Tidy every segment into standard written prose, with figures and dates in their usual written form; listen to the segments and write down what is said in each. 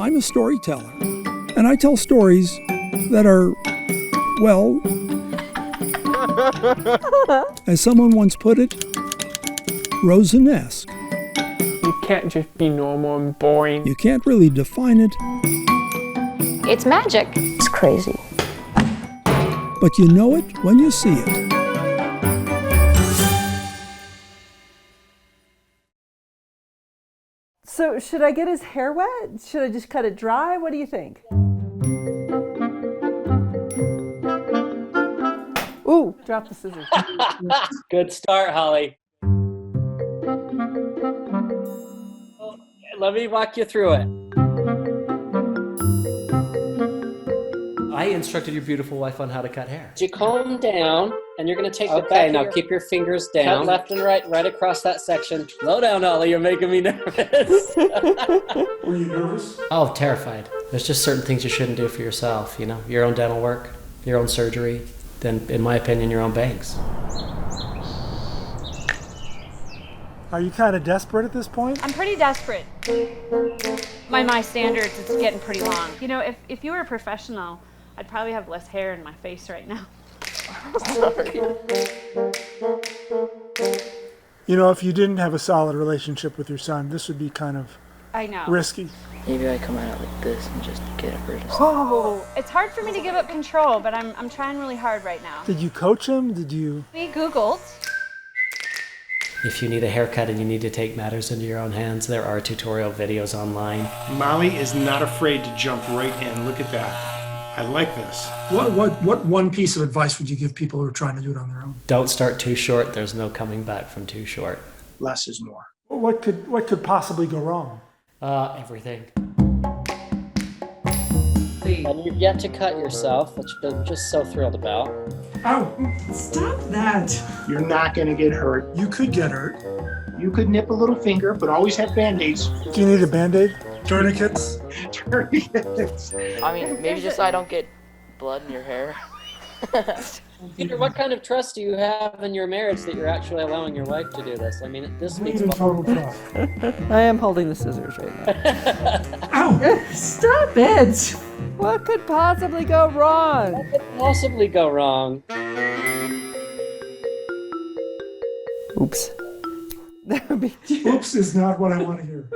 I'm a storyteller, and I tell stories that are, well, as someone once put it, rosenesque. You can't just be normal and boring. You can't really define it. It's magic. It's crazy. But you know it when you see it. So should I get his hair wet? Should I just cut it dry? What do you think? Ooh, drop the scissors. Good start, Holly. Let me walk you through it. I instructed your beautiful wife on how to cut hair. You calm down, and you're going to take the back. Okay, now keep your fingers down. Cut left and right across that section. Slow down, Ollie. You're making me nervous. Were you nervous? Oh, terrified. There's just certain things you shouldn't do for yourself, you know? Your own dental work, your own surgery, then, in my opinion, your own bangs. Are you kind of desperate at this point? I'm pretty desperate. By my standards, it's getting pretty long. You know, if you were a professional, I'd probably have less hair in my face right now. Sorry. You know, if you didn't have a solid relationship with your son, this would be kind of risky. Maybe I come out like this and just get rid of stuff. Oh, it's hard for me to give up control, but I'm trying really hard right now. Did you coach him? Did you? We Googled. If you need a haircut and you need to take matters into your own hands, there are tutorial videos online. Molly is not afraid to jump right in. Look at that. I like this. What one piece of advice would you give people who are trying to do it on their own? Don't start too short. There's no coming back from too short. Less is more. What could possibly go wrong? Everything. And you've yet to cut yourself, which I'm just so thrilled about. Ow! Stop that. You're not going to get hurt. You could get hurt. You could nip a little finger, but always have Band-Aids. Do you need a Band-Aid? Tourniquets? Tourniquets. I mean, maybe just so I don't get blood in your hair. Peter, what kind of trust do you have in your marriage that you're actually allowing your wife to do this? I mean, this means total trust. I am holding the scissors right now. Ow! Stop it! What could possibly go wrong? What could possibly go wrong? Oops. Oops is not what I want to hear.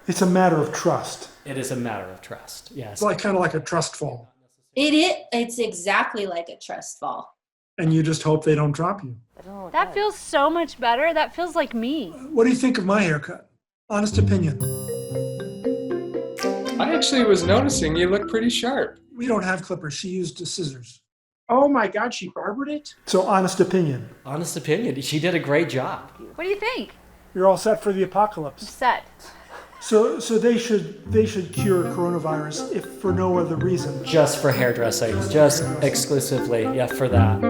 It's a matter of trust. It is a matter of trust, yes. It's kind of like a trust fall. It's exactly like a trust fall. And you just hope they don't drop you. That feels so much better. That feels like me. What do you think of my haircut? Honest opinion. I actually was noticing you look pretty sharp. We don't have clippers. She used scissors. Oh my God, she barbered it? So honest opinion. Honest opinion. She did a great job. What do you think? You're all set for the apocalypse. Set. So they should cure coronavirus if for no other reason. Just for hairdressing. Just exclusively, yeah, for that.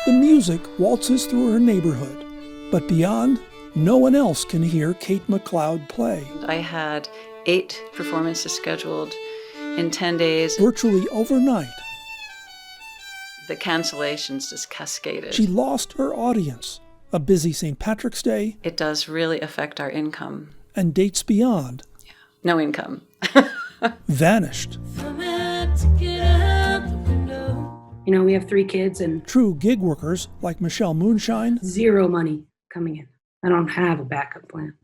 The music waltzes through her neighborhood, but beyond, no one else can hear Kate McLeod play. I had 8 performances scheduled in 10 days. Virtually overnight, the cancellations just cascaded. she lost her audience. A busy St. Patrick's Day. It does really affect our income. And dates beyond. Yeah. No income. Vanished. You know, we have 3 kids and True gig workers like Michelle Moonshine. 0 money coming in. I don't have a backup plan.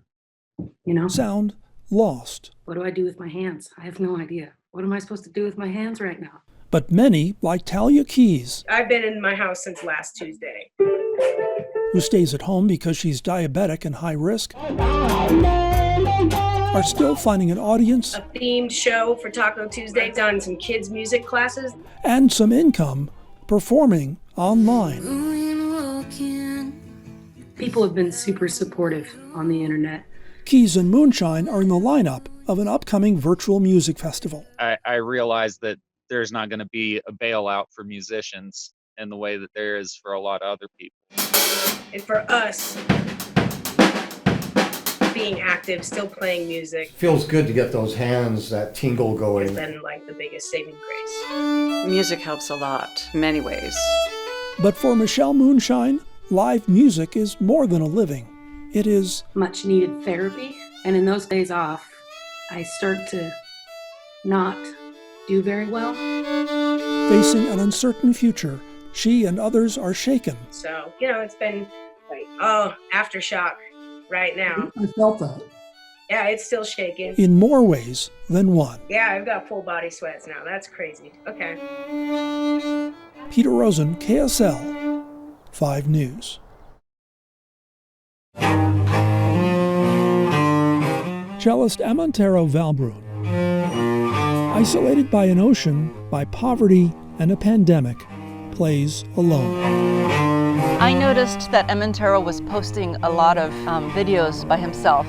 You know? Sound lost. What do I do with my hands? I have no idea. What am I supposed to do with my hands right now? But many, like Talia Keys, I've been in my house since last Tuesday. who stays at home because she's diabetic and high risk, are still finding an audience A themed show for Taco Tuesday, done some kids' music classes. and some income performing online. People have been super supportive on the internet. Keys and Moonshine are in the lineup of an upcoming virtual music festival. I realized that there's not going to be a bailout for musicians in the way that there is for a lot of other people. And for us, being active, still playing music, Feels good to get those hands, that tingle has going. been like the biggest saving grace. Music helps a lot, in many ways. But for Michelle Moonshine, live music is more than a living. It is much needed therapy. And in those days off, I start to not do very well. Facing an uncertain future, she and others are shaken. So, it's been like, aftershock right now. I felt that. Yeah, it's still shaking. In more ways than one. Yeah, I've got full body sweats now. That's crazy. Okay. Peter Rosen, KSL 5 News. Cellist Amantero Valbrun. Isolated by an ocean, by poverty and a pandemic, plays alone. I noticed that Amantero was posting a lot of videos by himself.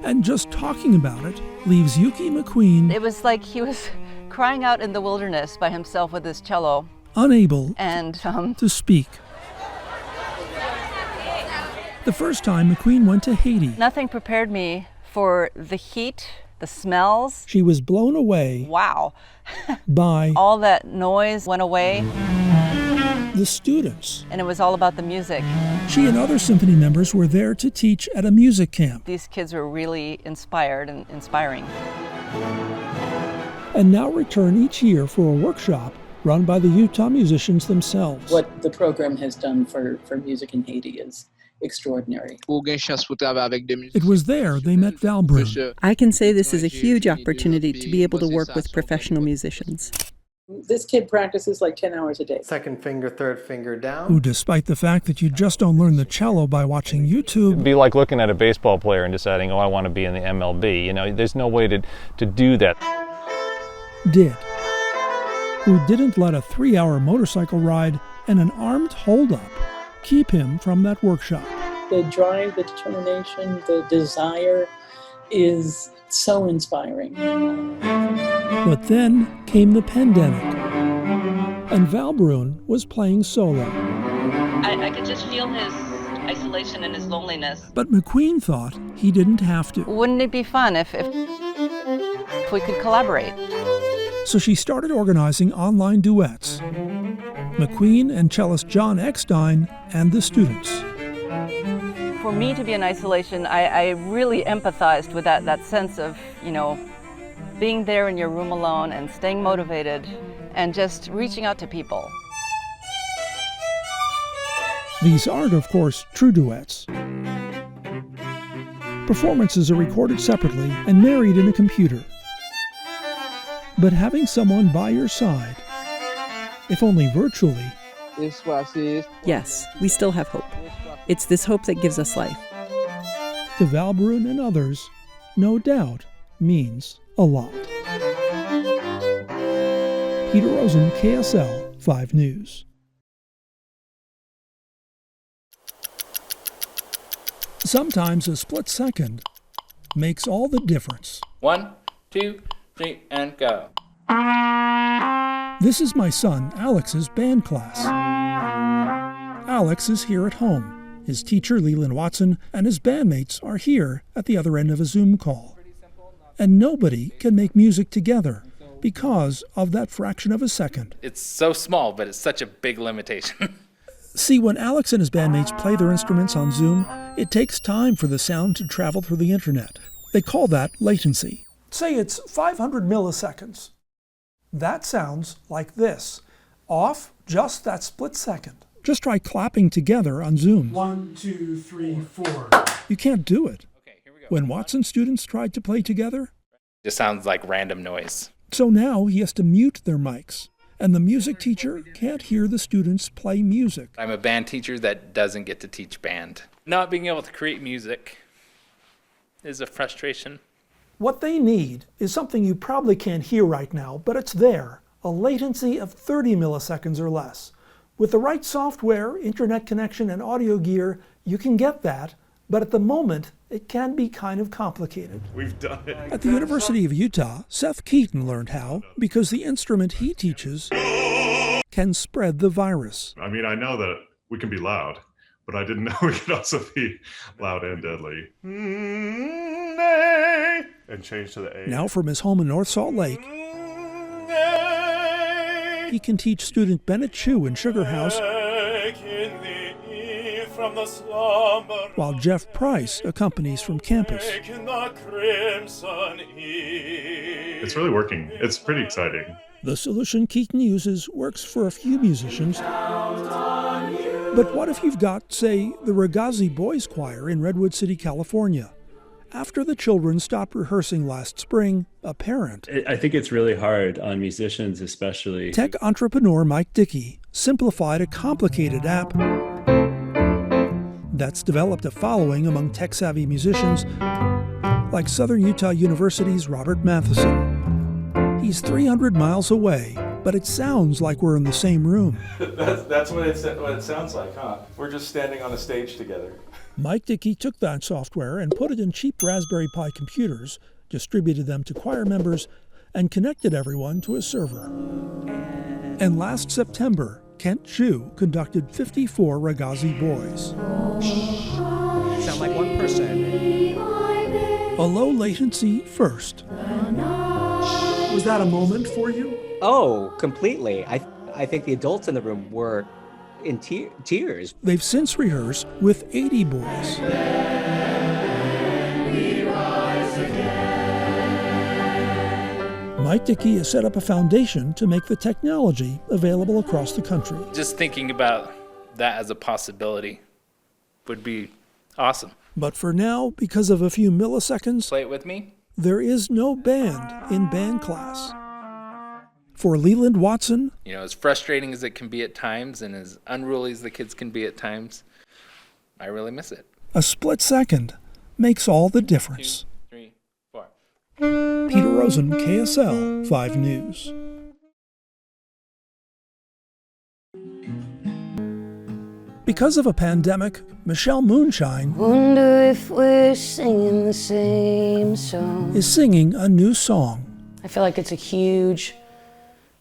And just talking about it leaves Yuki McQueen. It was like he was crying out in the wilderness by himself with his cello. Unable and to speak. The first time McQueen went to Haiti. Nothing prepared me for the heat, the smells. She was blown away. Wow. By all that noise went away. The students. And it was all about the music. She and other symphony members were there to teach at a music camp. These kids were really inspired and inspiring. And now return each year for a workshop run by the Utah musicians themselves. What the program has done for music in Haiti is extraordinary. It was there they met Valbrun. I can say this is a huge opportunity to be able to work with professional musicians. This kid practices like 10 hours a day. Second finger, third finger down. Who, despite the fact that you just don't learn the cello by watching YouTube. It'd be like looking at a baseball player and deciding, I want to be in the MLB. There's no way to do that. Did. Who didn't let a 3-hour motorcycle ride and an armed holdup keep him from that workshop. The drive, the determination, the desire is so inspiring. But then came the pandemic, and Valbrun was playing solo. I could just feel his isolation and his loneliness. But McQueen thought he didn't have to. Wouldn't it be fun if we could collaborate? So she started organizing online duets. McQueen and cellist John Eckstein and the students. For me to be in isolation, I really empathized with that sense of, being there in your room alone and staying motivated and just reaching out to people. These aren't, of course, true duets. Performances are recorded separately and married in a computer. But having someone by your side, if only virtually. Yes, we still have hope. It's this hope that gives us life. To Valbrun and others, no doubt means a lot. Peter Rosen, KSL 5 News. Sometimes a split second makes all the difference. 1, 2, 3, and go. This is my son Alex's band class. Alex is here at home. His teacher, Leland Watson, and his bandmates are here at the other end of a Zoom call. And nobody can make music together because of that fraction of a second. It's so small, but it's such a big limitation. See, when Alex and his bandmates play their instruments on Zoom, it takes time for the sound to travel through the internet. They call that latency. Say it's 500 milliseconds. That sounds like this, off just that split second. Just try clapping together on Zoom. 1, 2, 3, 4. You can't do it. Okay, here we go. When Watson students tried to play together, Just sounds like random noise. So now he has to mute their mics, and the music teacher can't hear the students play music. I'm a band teacher that doesn't get to teach band. Not being able to create music is a frustration. What they need is something you probably can't hear right now, but it's there, a latency of 30 milliseconds or less. With the right software, internet connection, and audio gear, you can get that, but at the moment, it can be kind of complicated. We've done it. At the University of Utah, Seth Keaton learned how because the instrument he teaches can spread the virus. I mean, I know that we can be loud, but I didn't know we could also be loud and deadly. And change to the A. Now from his home in North Salt Lake, he can teach student Bennett Chu in Sugar House from the slumber while Jeff Price accompanies from campus. in the crimson heat. It's really working. It's pretty exciting. The solution Keaton uses works for a few musicians. But what if you've got, say, the Ragazzi Boys Choir in Redwood City, California? After the children stopped rehearsing last spring, a parent, I think it's really hard on musicians especially. Tech entrepreneur Mike Dickey simplified a complicated app that's developed a following among tech-savvy musicians like Southern Utah University's Robert Matheson. He's 300 miles away, but it sounds like we're in the same room. That's what it sounds like, huh? We're just standing on a stage together. Mike Dickey took that software and put it in cheap Raspberry Pi computers, distributed them to choir members, and connected everyone to a server. And last September, Kent Chu conducted 54 Ragazzi Boys. Sound like one person. A low latency first. Was that a moment for you? Oh, completely. I think the adults in the room were in tears. They've since rehearsed with 80 boys. Mike Dickey has set up a foundation to make the technology available across the country. Just thinking about that as a possibility would be awesome. But for now, because of a few milliseconds, Play it with me. there is no band in band class. For Leland Watson, You know, as frustrating as it can be at times and as unruly as the kids can be at times, I really miss it. a split second makes all the difference. 2, 3, 4. Peter Rosen, KSL 5 News. Because of a pandemic, Michelle Moonshine Wonder if we're singing the same song. is singing a new song. I feel like it's a huge,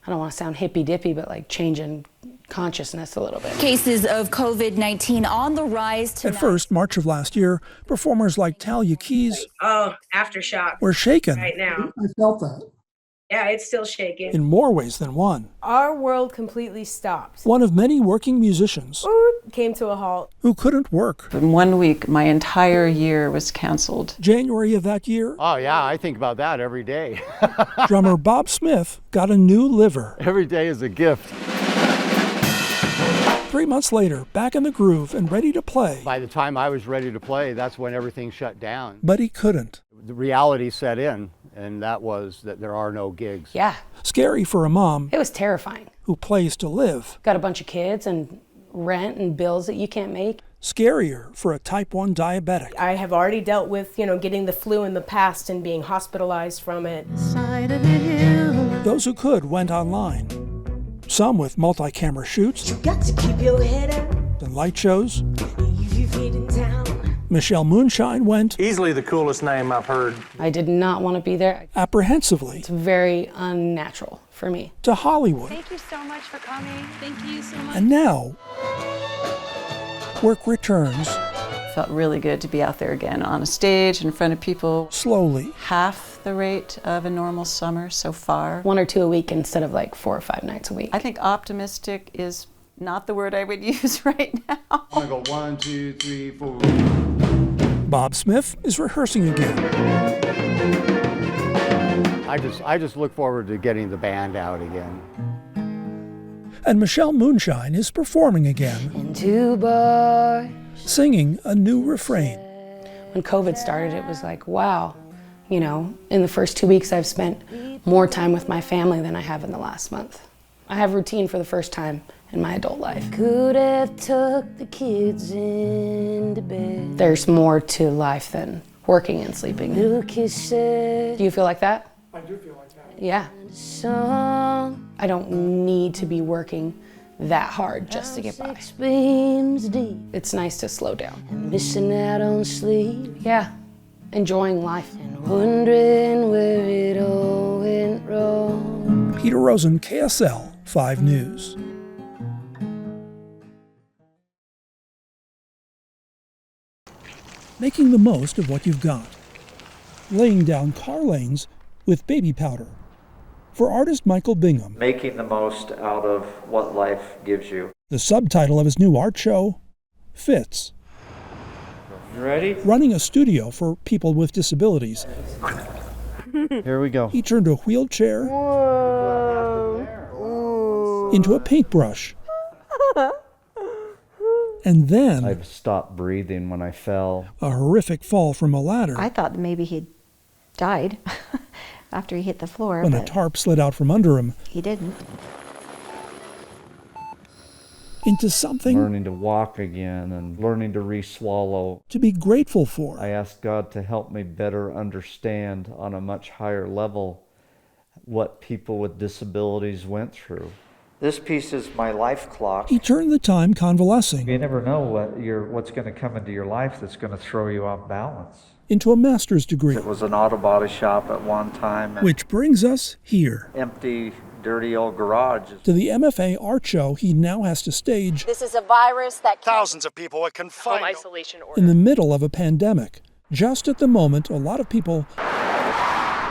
I don't want to sound hippy-dippy, but like change in consciousness a little bit. Cases of COVID-19 on the rise tonight. At first, March of last year, performers like Talia Keys Oh, aftershock. were shaken Right now. I felt that. Yeah, it's still shaking. in more ways than one. Our world completely stopped. One of many working musicians Came to a halt. who couldn't work. In 1 week, my entire year was canceled. January of that year, Oh, yeah, I think about that every day. drummer Bob Smith got a new liver. Every day is a gift. 3 months later, back in the groove and ready to play, By the time I was ready to play, that's when everything shut down. but he couldn't. The reality set in, and that was that there are no gigs. Yeah, Scary for a mom it was terrifying. who plays to live. Got a bunch of kids and rent and bills that you can't make. Scarier for a type 1 diabetic. I have already dealt with, getting the flu in the past and being hospitalized from it. Those who could went online. Some with multi-camera shoots Got to keep your head up. and light shows. You've hidden down. Michelle Moonshine went Easily the coolest name I've heard. I did not want to be there. apprehensively It's very unnatural for me. to Hollywood. Thank you so much for coming. Thank you so much. And now, work returns Felt really good to be out there again on a stage in front of people. slowly. Half the rate of a normal summer so far. 1 or 2 a week instead of like 4 or 5 nights a week. I think optimistic is not the word I would use right now. I'm gonna go 1, 2, 3, 4. Bob Smith is rehearsing again. I just look forward to getting the band out again. And Michelle Moonshine is performing again, Into bars. singing a new refrain. When COVID started, it was like, wow, in the first 2 weeks I've spent more time with my family than I have in the last month. I have routine for the first time in my adult life. Could have tucked the kids into bed. There's more to life than working and sleeping. Do you feel like that? I do feel like that. Yeah. I don't need to be working that hard just to get by. It's nice to slow down. Missing out on sleep. Yeah. Enjoying life. And wondering where it all went wrong. Peter Rosen, KSL 5 News. Making the most of what you've got. Laying down car lanes with baby powder. For artist Michael Bingham, Making the most out of what life gives you. the subtitle of his new art show, Fitz. You ready? Running a studio for people with disabilities. Here we go. He turned a wheelchair into a paintbrush. And then I've stopped breathing when I fell. A horrific fall from a ladder. I thought maybe he'd died after he hit the floor. When a tarp slid out from under him. He didn't. Into something. Learning to walk again and learning to re-swallow. To be grateful for. I asked God to help me better understand on a much higher level what people with disabilities went through. This piece is my life clock. He turned the time convalescing. You never know what's going to come into your life that's going to throw you off balance. Into a master's degree. It was an auto body shop at one time. Which brings us here. Empty, dirty old garage. To the MFA art show he now has to stage. This is a virus that thousands of people are confined. Home isolation order. In the middle of a pandemic. Just at the moment, a lot of people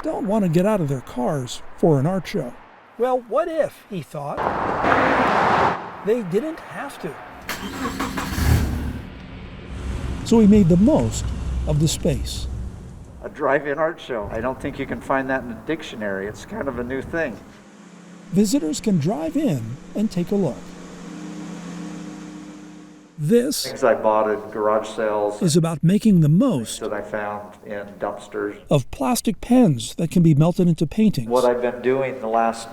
don't want to get out of their cars for an art show. Well, what if, he thought, they didn't have to? So he made the most of the space. A drive-in art show. I don't think you can find that in a dictionary. It's kind of a new thing. Visitors can drive in and take a look. This things I bought at garage sales is about making the most that I found in dumpsters of plastic pens that can be melted into paintings. What I've been doing the last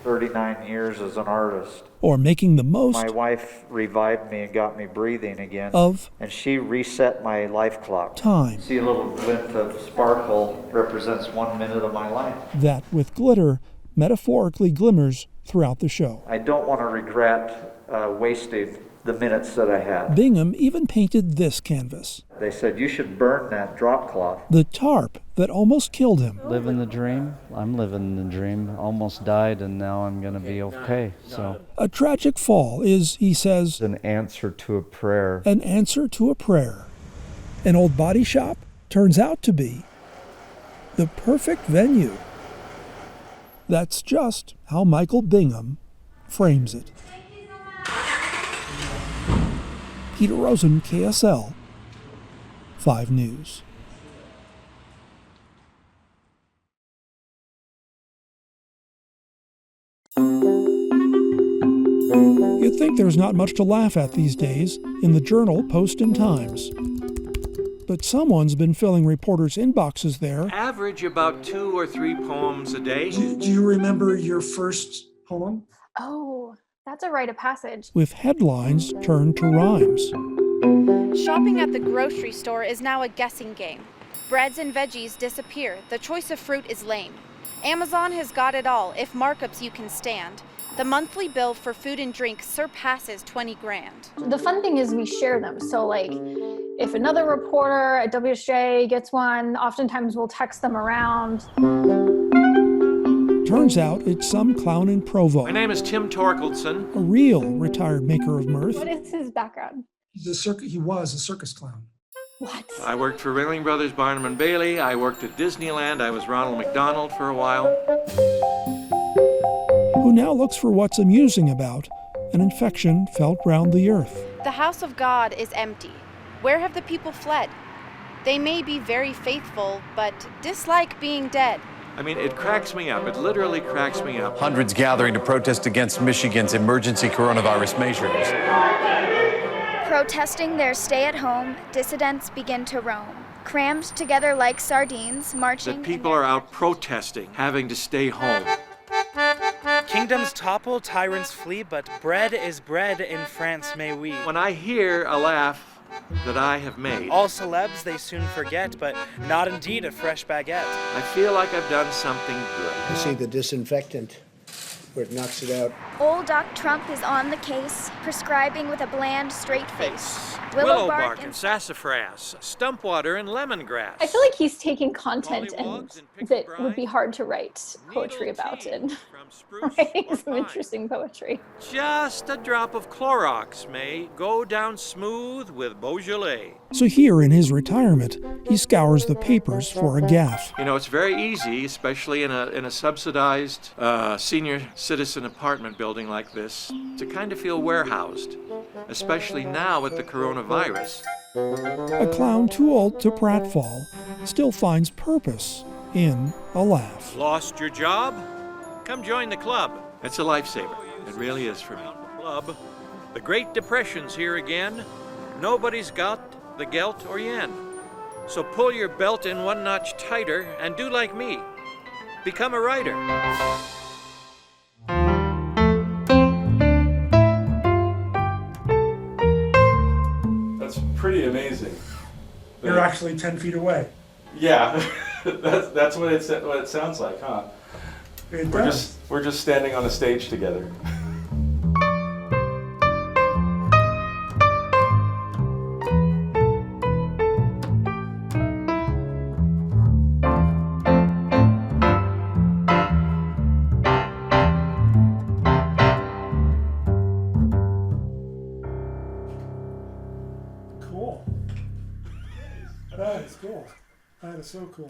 39 years as an artist. Or making the most. My wife revived me and got me breathing again. Of. And she reset my life clock. Time. See, a little glint of sparkle represents 1 minute of my life. That, with glitter, metaphorically glimmers throughout the show. I don't want to regret wasting the minutes that I had. Bingham even painted this canvas. They said, you should burn that drop cloth. The tarp that almost killed him. Living the dream. I'm living the dream. Almost died, and now I'm going to be okay. So a tragic fall is, he says, an answer to a prayer. An answer to a prayer. An old body shop turns out to be the perfect venue. That's just how Michael Bingham frames it. Peter Rosen, KSL 5 News. You'd think there's not much to laugh at these days in the Journal, Post, and Times. But someone's been filling reporters' inboxes there. Average about 2 or 3 poems a day. Do you remember your first poem? Oh, that's a rite of passage. With headlines turned to rhymes. Shopping at the grocery store is now a guessing game. Breads and veggies disappear. The choice of fruit is lame. Amazon has got it all, if markups you can stand. The monthly bill for food and drink surpasses 20 grand. The fun thing is we share them. So like, if another reporter at WSJ gets one, oftentimes we'll text them around. Turns out it's some clown in Provo. My name is Tim Torkeldsen. A real retired maker of mirth. What is his background? He was a circus clown. What? I worked for Ringling Brothers, Barnum and Bailey. I worked at Disneyland. I was Ronald McDonald for a while. Who now looks for what's amusing about an infection felt round the earth. The house of God is empty. Where have the people fled? They may be very faithful, but dislike being dead. I mean, it cracks me up. It literally cracks me up. Hundreds gathering to protest against Michigan's emergency coronavirus measures. Protesting their stay at home, dissidents begin to roam. Crammed together like sardines, marching. That people are out protesting, having to stay home. Kingdoms topple, tyrants flee, but bread is bread in France, may we. When I hear a laugh that I have made. All celebs they soon forget, but not indeed a fresh baguette. I feel like I've done something good. I see the disinfectant where it knocks it out. Old Doc Trump is on the case, prescribing with a bland, straight face. Willow bark and sassafras, stump water and lemongrass. I feel like he's taking content and that would be hard to write poetry about and spruce, Writing or some pine. interesting poetry. Just a drop of Clorox may go down smooth with Beaujolais. So here in his retirement, he scours the papers for a gaffe. You know, it's very easy, especially in a subsidized senior citizen apartment building like this, to kind of feel warehoused, especially now with the coronavirus. A clown too old to pratfall still finds purpose in a laugh. Lost your job? Come join the club. It's a lifesaver. It really is for me. Club. The Great Depression's here again. Nobody's got the gelt or yen. So pull your belt in one notch tighter and do like me. Become a writer. That's pretty amazing. You're actually 10 feet away. Yeah, that's what it sounds like, huh? We're just standing on a stage together. Cool. That is cool. That is so cool.